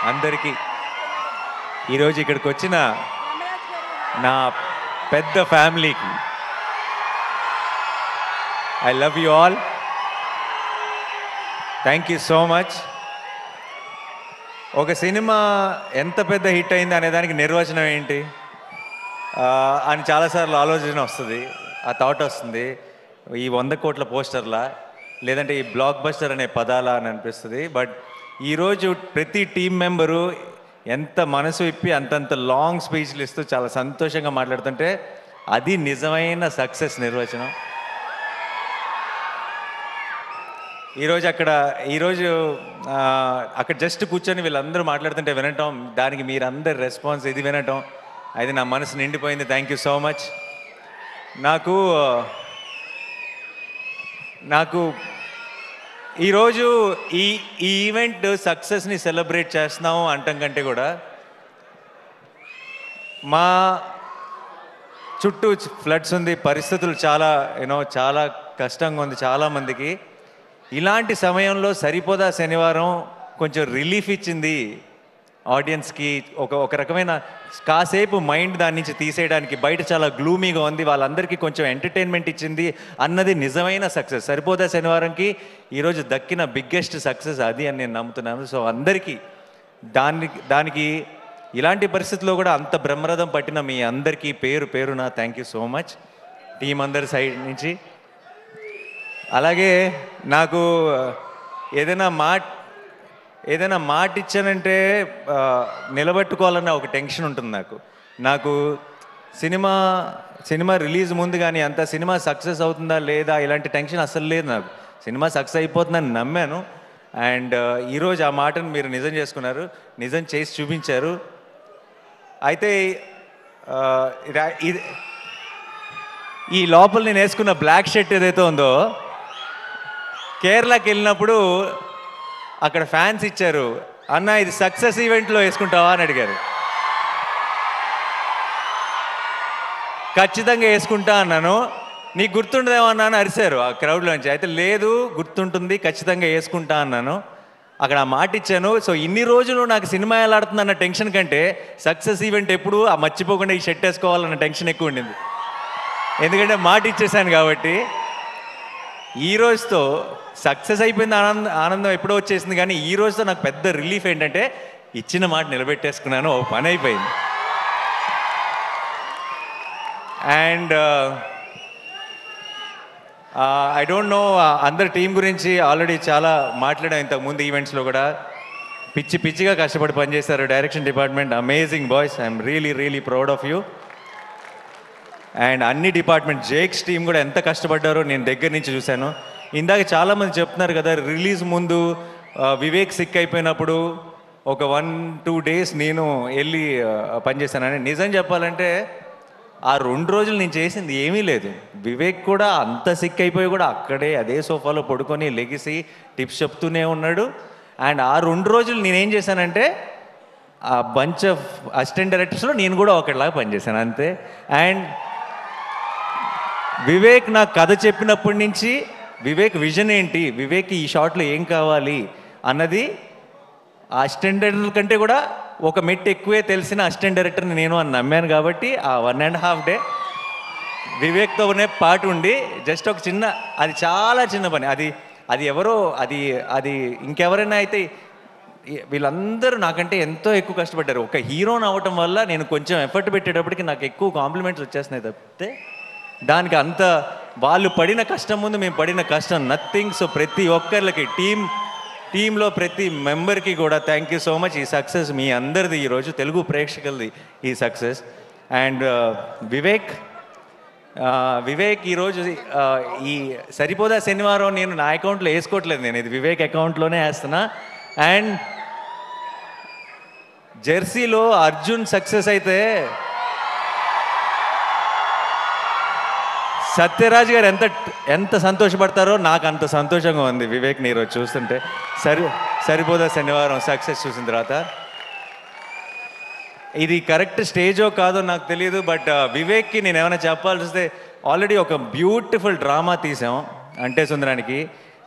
అందరికీ ఈరోజు ఇక్కడికి వచ్చిన నా పెద్ద ఫ్యామిలీకి I love you all. Thank you so much. ఒక సినిమా ఎంత పెద్ద హిట్ అయింది అనే దానికి నిర్వచనం ఏంటి అని చాలాసార్లు ఆలోచన వస్తుంది, ఆ థాట్ వస్తుంది. ఈ 100 కోట్ల పోస్టర్లా లేదంటే ఈ బ్లాక్ బస్టర్ అనే పదాలా అని అనిపిస్తుంది. బట్ ఈరోజు ప్రతి టీం మెంబరు ఎంత మనసు ఇప్పి అంతంత లాంగ్ స్పీచ్లు ఇస్తూ చాలా సంతోషంగా మాట్లాడుతుంటే అది నిజమైన సక్సెస్ నిర్వచనం. ఈరోజు అక్కడ జస్ట్ కూర్చొని వీళ్ళందరూ మాట్లాడుతుంటే వినటం, దానికి మీరందరు రెస్పాన్స్ ఇది వినటం, అది నా మనసు నిండిపోయింది. Thank you so much. నాకు ఈరోజు ఈ ఈవెంట్ సక్సెస్ని సెలబ్రేట్ చేస్తున్నాము అంటాం కంటే కూడా మా చుట్టూ ఫ్లడ్స్ ఉంది, పరిస్థితులు చాలా చాలా కష్టంగా ఉంది చాలామందికి. ఇలాంటి సమయంలో సరిపోదా శనివారం కొంచెం రిలీఫ్ ఇచ్చింది ఆడియన్స్కి. ఒక రకమైన కాసేపు మైండ్ దాని నుంచి తీసేయడానికి. బయట చాలా గ్లూమీగా ఉంది, వాళ్ళందరికీ కొంచెం ఎంటర్టైన్మెంట్ ఇచ్చింది అన్నది నిజమైన సక్సెస్. సరిపోదా శనివారంకి ఈరోజు దక్కిన బిగ్గెస్ట్ సక్సెస్ అది అని నేను నమ్ముతున్నాను. సో అందరికీ దానికి ఇలాంటి పరిస్థితుల్లో కూడా అంత బ్రహ్మరథం పట్టిన మీ అందరికీ పేరున thank you so much team అందరి సైడ్ నుంచి. అలాగే నాకు ఏదైనా మాట ఇచ్చానంటే నిలబెట్టుకోవాలన్న ఒక టెన్షన్ ఉంటుంది నాకు సినిమా రిలీజ్ ముందు కానీ అంత సినిమా సక్సెస్ అవుతుందా లేదా ఇలాంటి టెన్షన్ అస్సలు లేదు నాకు. సినిమా సక్సెస్ అయిపోతుందని నమ్మాను. అండ్ ఈరోజు ఆ మాటను మీరు నిజం చేసుకున్నారు, నిజం చేసి చూపించారు. అయితే ఈ లోపల నేను వేసుకున్న బ్లాక్ షర్ట్ ఏదైతే ఉందో కేరళకి వెళ్ళినప్పుడు అక్కడ ఫ్యాన్స్ ఇచ్చారు, అన్న ఇది సక్సెస్ ఈవెంట్లో వేసుకుంటావా అని అడిగారు. ఖచ్చితంగా వేసుకుంటా అన్నాను. నీకు గుర్తుండదేమో అన్నాను, అరిశారు ఆ క్రౌడ్లోంచి. అయితే లేదు గుర్తుంటుంది, ఖచ్చితంగా వేసుకుంటా అన్నాను. అక్కడ ఆ మాట ఇచ్చాను. సో ఇన్ని రోజులు నాకు సినిమా ఎలా ఆడుతుంది అన్న టెన్షన్ కంటే సక్సెస్ ఈవెంట్ ఎప్పుడు ఆ మర్చిపోకుండా ఈ షర్ట్ వేసుకోవాలన్న టెన్షన్ ఎక్కువ ఉండింది. ఎందుకంటే మాట ఇచ్చేసాను కాబట్టి. ఈ రోజుతో సక్సెస్ అయిపోయింది, ఆనందం ఎప్పుడో వచ్చేసింది. కానీ ఈ రోజుతో నాకు పెద్ద రిలీఫ్ ఏంటంటే ఇచ్చిన మాట నిలబెట్టేసుకున్నాను, ఓ పని అయిపోయింది. అండ్ ఐ డోంట్ నో, అందరి టీం గురించి ఆల్రెడీ చాలా మాట్లాడాం ఇంతకుముందు ఈవెంట్స్లో కూడా. పిచ్చిగా కష్టపడి పనిచేశారు direction department. Amazing boys, I'm really proud of you. And అన్ని డిపార్ట్మెంట్ జేక్స్ టీం కూడా ఎంత కష్టపడ్డారో నేను దగ్గర నుంచి చూశాను. ఇందాక చాలామంది చెప్తున్నారు కదా, రిలీజ్ ముందు వివేక్ సిక్ అయిపోయినప్పుడు ఒక 1-2 డేస్ నేను వెళ్ళి పనిచేశానని. నిజం చెప్పాలంటే ఆ 2 రోజులు నేను చేసింది ఏమీ లేదు. వివేక్ కూడా అంత సిక్ అయిపోయి కూడా అక్కడే అదే సోఫాలో పడుకొని లెగిసి టిప్స్ చెప్తూనే ఉన్నాడు. అండ్ ఆ 2 రోజులు నేనేం చేశానంటే ఆ బంచ్ ఆఫ్ అసిస్టెంట్ డైరెక్టర్స్లో నేను కూడా ఒకటిలాగా పనిచేశాను అంతే. అండ్ వివేక్ నాకు కథ చెప్పినప్పటి నుంచి వివేక్ విజన్ ఏంటి, వివేక్ ఈ షాట్లో ఏం కావాలి అన్నది ఆ అసిస్టెంట్ డైరెక్టర్ కంటే కూడా ఒక మెట్టు ఎక్కువే తెలిసిన అసిస్టెంట్ డైరెక్టర్ని నేను అని నమ్మాను. కాబట్టి ఆ 1.5 డే వివేక్తోనే పాటు ఉండి జస్ట్ ఒక చిన్న, అది చాలా చిన్న పని, అది ఎవరో అది ఇంకెవరైనా అయితే వీళ్ళందరూ నాకంటే ఎంతో ఎక్కువ కష్టపడ్డారు. ఒక హీరోని అవ్వటం వల్ల నేను కొంచెం ఎఫర్ట్ పెట్టేటప్పటికి నాకు ఎక్కువ కాంప్లిమెంట్స్ వచ్చేస్తున్నాయి తప్పితే దానికి అంత వాళ్ళు పడిన కష్టం ముందు మేము పడిన కష్టం నథింగ్. సో ప్రతి ఒక్కరికి టీంలో ప్రతి మెంబర్కి కూడా థ్యాంక్ యూ సో మచ్. ఈ సక్సెస్ మీ అందరిది, ఈరోజు తెలుగు ప్రేక్షకులది ఈ సక్సెస్. అండ్ వివేక్ ఈరోజు ఈ సరిపోదా శనివారం నేను నా అకౌంట్లో వేసుకోవట్లేదు, నేను ఇది వివేక్ అకౌంట్లోనే వేస్తున్నా. అండ్ జెర్సీలో అర్జున్ సక్సెస్ అయితే సత్యరాజ్ గారు ఎంత సంతోషపడతారో నాకు అంత సంతోషంగా ఉంది వివేక్ని ఈరోజు చూస్తుంటే. సరిపోదా శనివారం సక్సెస్ చూసిన తర్వాత. ఇది కరెక్ట్ స్టేజో కాదో నాకు తెలియదు, బట్ వివేక్కి నేను ఏమైనా చెప్పాల్సి వస్తే ఆల్రెడీ ఒక బ్యూటిఫుల్ డ్రామా తీసాం అంటే సుందరానికి.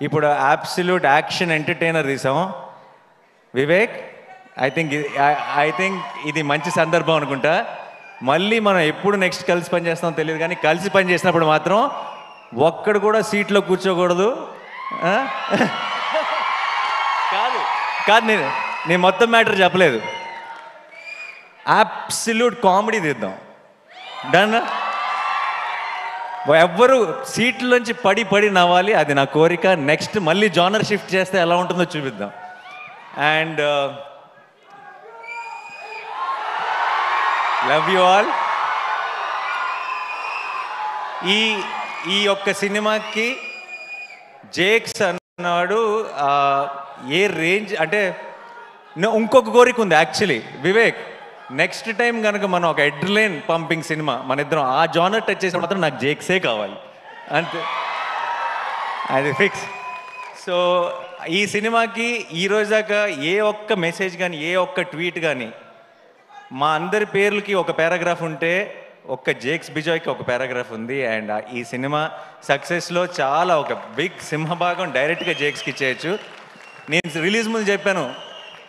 ఇప్పుడు అబ్సల్యూట్ యాక్షన్ ఎంటర్టైనర్ తీసాం. వివేక్ ఐ థింక్ ఇది మంచి సందర్భం అనుకుంటా. మళ్ళీ మనం ఎప్పుడు నెక్స్ట్ కలిసి పని చేస్తామో తెలియదు, కానీ కలిసి పని చేసినప్పుడు మాత్రం ఒక్కడు కూడా సీట్లో కూర్చోకూడదు. కాదు కాదు నేను మొత్తం మ్యాటర్ చెప్పలేదు. అబ్సల్యూట్ కామెడీ తీద్దాం. డన్. ఎవ్వరు సీట్లోంచి పడి పడి నవ్వాలి, అది నా కోరిక. నెక్స్ట్ మళ్ళీ జానర్ షిఫ్ట్ చేస్తే ఎలా ఉంటుందో చూపిద్దాం. And love you all. ఈ ఒక్క సినిమాకి జేక్స్ అన్నాడు ఏ రేంజ్ అంటే, ఇంకొక కోరిక ఉంది యాక్చువల్లీ వివేక్. నెక్స్ట్ టైం కనుక మనం ఒక ఎడ్రిలైన్ పంపింగ్ సినిమా మన ఇద్దరం ఆ జానర్ టచ్ చేసిన మాత్రం నాకు జేక్సే కావాలి అంతే, అది ఫిక్స్. సో ఈ సినిమాకి ఈరోజు దాకా ఏ ఒక్క మెసేజ్ కానీ ఏ ఒక్క ట్వీట్ కానీ, మా అందరి పేర్లకి ఒక పారాగ్రాఫ్ ఉంటే ఒక్క జేక్స్ బిజాయ్కి ఒక పారాగ్రాఫ్ ఉంది. అండ్ ఈ సినిమా సక్సెస్లో చాలా ఒక బిగ్ సింహభాగం డైరెక్ట్గా జేక్స్కి ఇచ్చేయచ్చు. నేను రిలీజ్ ముందు చెప్పాను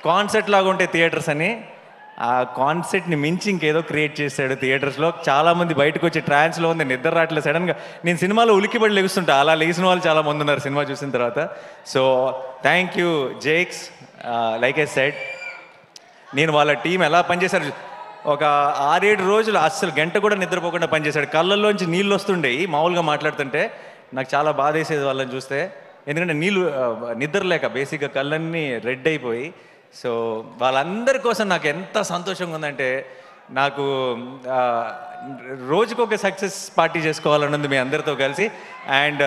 కాన్సెప్ట్ లాగా ఉంటే థియేటర్స్ అని. ఆ కాన్సెప్ట్ని మించి ఇంకేదో క్రియేట్ చేశాడు థియేటర్స్లో. చాలామంది బయటకు వచ్చి ట్రాన్స్లో ఉంది, నిద్ర రావట్లేదు. సడన్గా నేను సినిమాలో ఉలికిపడి లెగుస్తుంటా, అలా లెగిసిన వాళ్ళు చాలామంది ఉన్నారు సినిమా చూసిన తర్వాత. So thank you Jakes. Like I said, నేను వాళ్ళ టీం ఎలా పనిచేశారు, ఒక 6-7 రోజులు అస్సలు గంట కూడా నిద్రపోకుండా పనిచేశాడు. కళ్ళల్లోంచి నీళ్ళు వస్తుండేవి మామూలుగా మాట్లాడుతుంటే. నాకు చాలా బాధ వేసేది వాళ్ళని చూస్తే, ఎందుకంటే నిద్ర లేక బేసిక్గా కళ్ళన్నీ రెడ్ అయిపోయి. సో వాళ్ళందరి కోసం నాకు ఎంత సంతోషంగా ఉందంటే, నాకు రోజుకొక సక్సెస్ పార్టీ చేసుకోవాలని ఉంది మీ అందరితో కలిసి. అండ్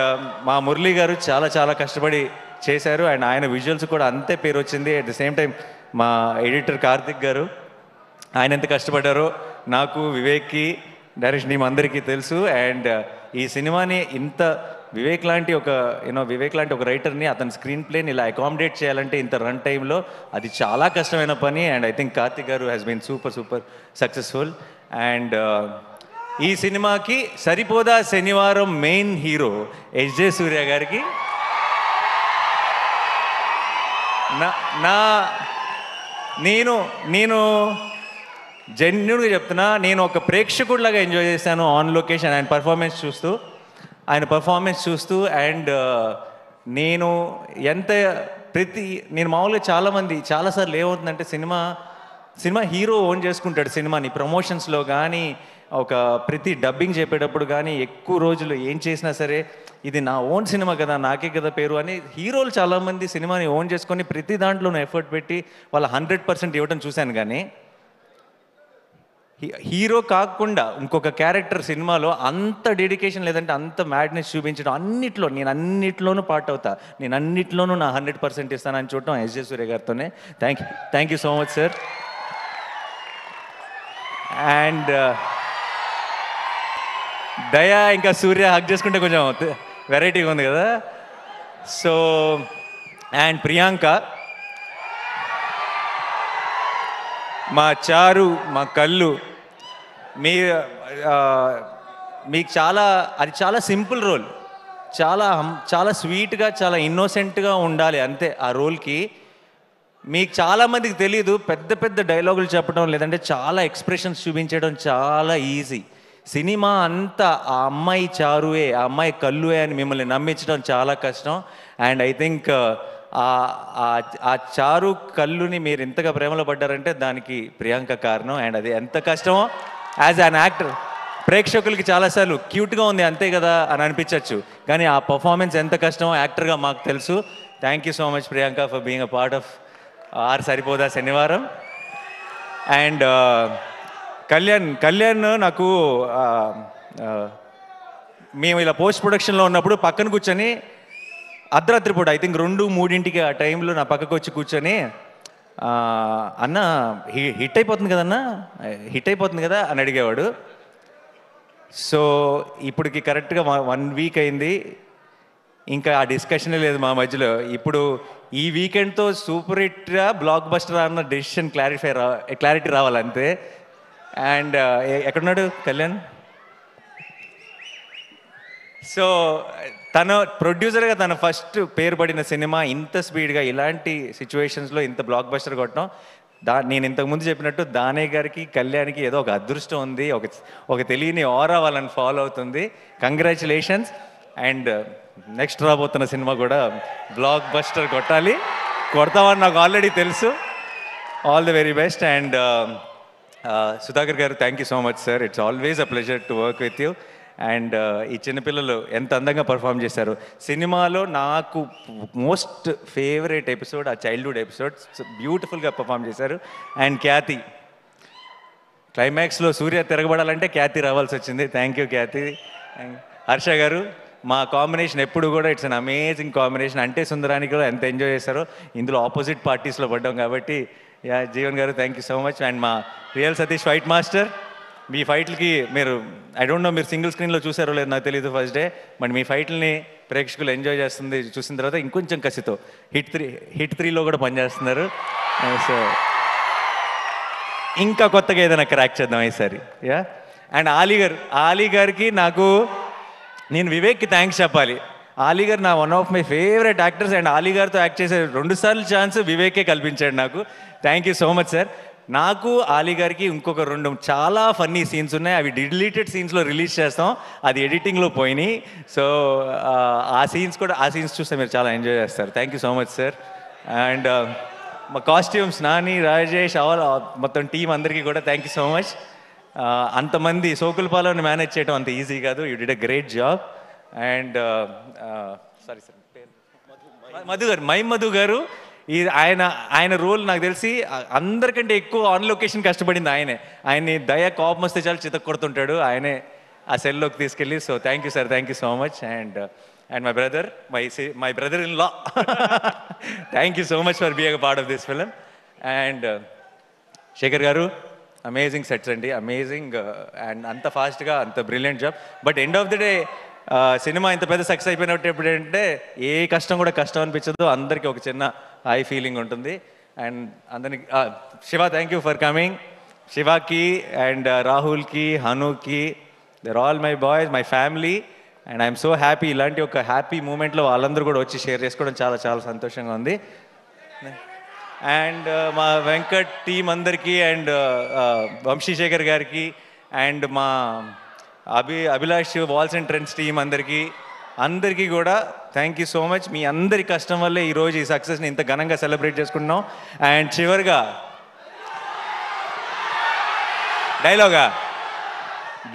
మా మురళీ గారు చాలా చాలా కష్టపడి చేశారు, అండ్ ఆయన విజువల్స్ కూడా అంతే పేరు వచ్చింది. అట్ ద సేమ్ టైం మా ఎడిటర్ కార్తిక్ గారు, ఆయన ఎంత కష్టపడ్డారో నాకు, వివేక్కి, డైరెక్షన్ టీం అందరికీ తెలుసు. అండ్ ఈ సినిమాని ఇంత వివేక్ లాంటి ఒక రైటర్ని అతని స్క్రీన్ ప్లేని ఇలా అకామిడేట్ చేయాలంటే ఇంత రన్ టైంలో అది చాలా కష్టమైన పని. అండ్ ఐ థింక్ కార్తిక్ గారు has been super successful. And ఈ సినిమాకి సరిపోదా శనివారం మెయిన్ హీరో ఎస్జే సూర్య గారికి నేను జెన్యున్గా చెప్తున్నా, నేను ఒక ప్రేక్షకుడిలాగా ఎంజాయ్ చేశాను ఆన్ లొకేషన్ ఆయన పర్ఫార్మెన్స్ చూస్తూ. అండ్ నేను మామూలుగా చాలాసార్లు ఏమవుతుందంటే, సినిమా హీరో ఓన్ చేసుకుంటాడు సినిమాని. ప్రమోషన్స్లో కానీ ప్రతి డబ్బింగ్ చెప్పేటప్పుడు కానీ ఎక్కువ రోజులు ఏం చేసినా సరే ఇది నా ఓన్ సినిమా కదా, నాకే కదా పేరు అని హీరోలు చాలామంది సినిమాని ఓన్ చేసుకొని ప్రతి దాంట్లోనూ ఎఫర్ట్ పెట్టి వాళ్ళ 100% ఇవ్వడం చూశాను. కానీ హీరో కాకుండా ఇంకొక క్యారెక్టర్ సినిమాలో అంత డెడికేషన్ లేదంటే అంత మ్యాడ్నెస్ చూపించడం, నేను అన్నిట్లోనూ పార్ట్ అవుతా, నేను అన్నిట్లోనూ నా 100% ఇస్తానని చూడటం ఎస్జే సూర్య గారితోనే. Thank you so much sir. And Daya ఇంకా సూర్య హక్ చేసుకుంటే కొంచెం వెరైటీగా ఉంది కదా. సో అండ్ ప్రియాంక, మా చారు, మా కళ్ళు, మీకు చాలా సింపుల్ రోల్, చాలా స్వీట్గా చాలా ఇన్నోసెంట్గా ఉండాలి అంతే ఆ రోల్కి. మీకు చాలామందికి తెలీదు, పెద్ద డైలాగులు చెప్పడం లేదంటే చాలా ఎక్స్ప్రెషన్స్ చూపించడం చాలా ఈజీ. సినిమా అంతా ఆ అమ్మాయి చారువే, ఆ అమ్మాయి కళ్ళువే అని మిమ్మల్ని నమ్మించడం చాలా కష్టం. అండ్ ఐ థింక్ ఆ చారు కళ్ళుని మీరు ఎంతగా ప్రేమలో పడ్డారంటే దానికి ప్రియాంక కారణం. అండ్ అది ఎంత కష్టమో యాజ్ అన్ యాక్టర్ ప్రేక్షకులకి చాలాసార్లు క్యూట్గా ఉంది అంతే కదా అని అనిపించవచ్చు, కానీ ఆ పర్ఫార్మెన్స్ ఎంత కష్టమో యాక్టర్గా మాకు తెలుసు. Thank you so much Priyanka for being a part of Saripodhaa Sanivaaram. And Kalyan నాకు మేము ఇలా పోస్ట్ ప్రొడక్షన్లో ఉన్నప్పుడు పక్కన కూర్చొని అర్ధరాత్రి పూట ఐ థింక్ 2-3 ఆ టైంలో నా పక్కకు వచ్చి కూర్చొని, అన్న హిట్ అయిపోతుంది కదా అని అడిగేవాడు. సో ఇప్పటికి కరెక్ట్గా 1 వీక్ అయింది, ఇంకా ఆ డిస్కషనే లేదు మా మధ్యలో. ఇప్పుడు ఈ వీకెండ్తో సూపర్ హిట్గా బ్లాక్ బస్టర్ అన్న డెసిషన్ క్లారిటీ రావాలంతే. అండ్ ఎక్కడున్నాడు కళ్యాణ్? సో తన ప్రొడ్యూసర్గా తన ఫస్ట్ పేరు పడిన సినిమా ఇంత స్పీడ్గా ఇలాంటి సిచ్యువేషన్స్లో ఇంత బ్లాక్ బస్టర్ కొట్టడం నేను ఇంతకుముందు చెప్పినట్టు దానయ్య గారికి కళ్యాణ్కి ఏదో ఒక అదృష్టం ఉంది, ఒక తెలియని ఆరా వాళ్ళని ఫాలో అవుతుంది. కంగ్రాచులేషన్స్. అండ్ నెక్స్ట్ రాబోతున్న సినిమా కూడా బ్లాక్ బస్టర్ కొడతామని నాకు ఆల్రెడీ తెలుసు. All the very best. And Sudhakar garu, thank you so much sir. It's always a pleasure to work with you. And ఈ చిన్నపిల్లలు ఎంత అందంగా పర్ఫామ్ చేశారు. సినిమాలో నాకు మోస్ట్ ఫేవరెట్ ఎపిసోడ్ ఆ చైల్డ్హుడ్ ఎపిసోడ్. బ్యూటిఫుల్గా పర్ఫామ్ చేశారు. అండ్ ఖ్యాతి, క్లైమాక్స్లో సూర్య తిరగబడాలంటే ఖ్యాతి రావాల్సి వచ్చింది. థ్యాంక్ యూ ఖ్యాతి. హర్ష గారు, మా కాంబినేషన్ ఎప్పుడు కూడా ఇట్స్ అన్ అమేజింగ్ కాంబినేషన్. అంటే సుందరానికి కూడా ఎంత ఎంజాయ్ చేశారో. ఇందులో ఆపోజిట్ పార్టీస్లో పడ్డాం కాబట్టి జీవన్ గారు thank you so much. And మా రియల్ సతీష్ ఫైట్ మాస్టర్, మీ ఫైట్లకి మీరు ఐ డోంట్ నో మీరు సింగిల్ స్క్రీన్లో చూసారో లేదు నాకు తెలియదు ఫస్ట్ డే, బట్ మీ ఫైట్లని ప్రేక్షకులు ఎంజాయ్ చేస్తుంది చూసిన తర్వాత ఇంకొంచెం కసితో హిట్ 3లో కూడా పనిచేస్తున్నారు. సో ఇంకా కొత్తగా ఏదైనా క్రాక్ చేద్దాం ఈసారి. యా. అండ్ ఆలీ గారికి నేను వివేక్కి థ్యాంక్స్ చెప్పాలి. ఆలీ గారు నా one of my favourite actors. And Ali గారితో యాక్ట్ చేసే 2 సార్లు ఛాన్స్ వివేకే కల్పించాడు నాకు. Thank you so much sir. నాకు ఆలీ గారికి ఇంకొక 2 చాలా ఫన్నీ సీన్స్ ఉన్నాయి. అవి డిలీటెడ్ సీన్స్లో రిలీజ్ చేస్తాం, అది ఎడిటింగ్లో పోయినాయి. సో ఆ సీన్స్ చూస్తే మీరు చాలా ఎంజాయ్ చేస్తారు. Thank you so much sir. And మా కాస్ట్యూమ్స్ నాని, రాజేష్, మొత్తం టీం అందరికీ కూడా థ్యాంక్ యూ సో మచ్. అంతమంది సోకులపాలను మేనేజ్ చేయడం అంత ఈజీ కాదు. You did a great job. And sorry sir Madhu గారు ఆయన రోల్ నాకు తెలిసి అందరికంటే ఎక్కువ ఆన్ లొకేషన్ కష్టపడింది ఆయన్ని దయ కోపం వస్తే చాలు చితక్ కొడుతుంటాడు, ఆయనే ఆ సెల్లోకి తీసుకెళ్ళి. So thank you sir, thank you so much. And my brother in law, thank you so much for being a part of this film. And Shekhar గారు, అమేజింగ్ సెట్స్ అండి, అమేజింగ్. అండ్ అంత ఫాస్ట్గా అంత brilliant job. But end of the day సినిమా ఇంత పెద్ద success అయిపోయినట్టు ఎప్పుడంటే ఏ కష్టం కూడా కష్టం అనిపించదు, అందరికీ ఒక చిన్న హై ఫీలింగ్ ఉంటుంది. అండ్ అందరికి Shiva, thank you for coming. శివాకి అండ్ రాహుల్కి, హనుకి, దర్ all my boys, my family. And I'm so happy. ఇలాంటి ఒక హ్యాపీ మూమెంట్లో వాళ్ళందరూ కూడా వచ్చి షేర్ చేసుకోవడం చాలా చాలా సంతోషంగా ఉంది. అండ్ మా వెంకట్ టీం అందరికీ, అండ్ వంశీశేఖర్ గారికి, అండ్ మా Abhilash walls and trends team అందరికీ కూడా థ్యాంక్ యూ సో మచ్. మీ అందరి కష్టం వల్లే ఈరోజు ఈ సక్సెస్ని ఇంత ఘనంగా సెలబ్రేట్ చేసుకుంటున్నాం. అండ్ చివరిగా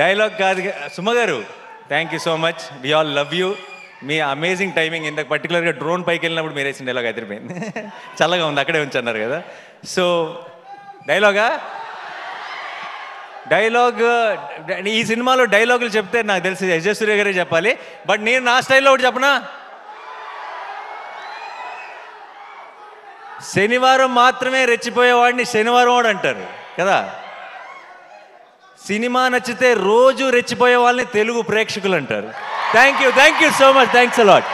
డైలాగ్ కాదు సుమ గారు, thank you so much. We all love you. మీ అమేజింగ్ టైమింగ్. ఇంత పర్టికులర్గా డ్రోన్ పైకి వెళ్ళినప్పుడు మీరు వేసిన డైలాగ్ అదిరిపోయింది. చల్లగా ఉంది, అక్కడే ఉంచన్నారు కదా. సో డైలాగ్ ఈ సినిమాలో డైలాగులు చెప్తే నాకు తెలిసి యశస్ సూర్య గారే చెప్పాలి. బట్ నేను నా స్టైల్లో ఒకటి చెప్పనా, శనివారం మాత్రమే రెచ్చిపోయేవాడిని శనివారం వాడు అంటారు కదా. సినిమా నచ్చితే రోజు రెచ్చిపోయే వాళ్ళని తెలుగు ప్రేక్షకులు అంటారు. Thank you so much. Thanks a lot.